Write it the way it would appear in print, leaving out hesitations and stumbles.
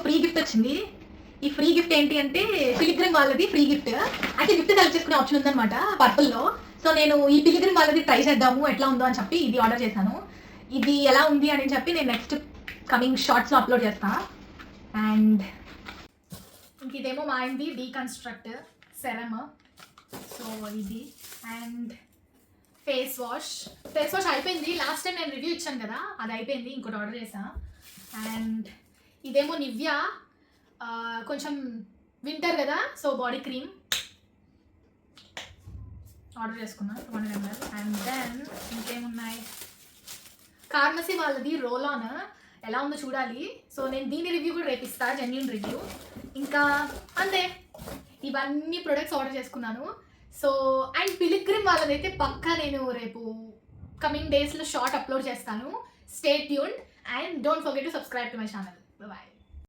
Free gift వచ్చింది. ఈ free gift ఏంటి అంటే పిలిగ్రిమ్ వాళ్ళది ఫ్రీ గిఫ్ట్. అంటే గిఫ్ట్ సెలెక్ట్ చేసుకునే ఆప్షన్ ఉందన్నమాట పర్పుల్లో. సో నేను ఈ పిలిగ్రిమ్ వాళ్ళది ట్రై చేద్దాము ఎట్లా ఉందో అని చెప్పి ఇది ఆర్డర్ చేశాను. ఇది ఎలా ఉంది అని చెప్పి నేను నెక్స్ట్ కమింగ్ షార్ట్స్లో అప్లోడ్ చేస్తాను. అండ్ ఇంక ఇదేమో మా అయింది డీకన్స్ట్రక్ట్ సెరమ్. సో ఇది అండ్ ఫేస్ వాష్ అయిపోయింది. లాస్ట్ టైం నేను రివ్యూ ఇచ్చాను కదా, అది అయిపోయింది. ఇంకోటి ఆర్డర్ చేశాను. అండ్ ఇదేమో నివ్యా కొంచెం వింటర్ కదా, సో బాడీ క్రీమ్ ఆర్డర్ చేసుకున్నాను 200 ml. అండ్ దెన్ ఇంకేమున్నాయి, ఫార్మసీ వాళ్ళది రోల్ ఆన్ ఎలా ఉందో చూడాలి. సో నేను దీని రివ్యూ కూడా రేపు ఇస్తా, జెన్యూన్ రివ్యూ. ఇంకా అంతే, ఇవన్నీ ప్రొడక్ట్స్ ఆర్డర్ చేసుకున్నాను. సో అండ్ పిలిగ్రిమ్ వాళ్ళదైతే పక్కా నేను రేపు కమింగ్ డేస్లో షార్ట్ అప్లోడ్ చేస్తాను. Stay tuned and don't forget to subscribe to my channel. Bye.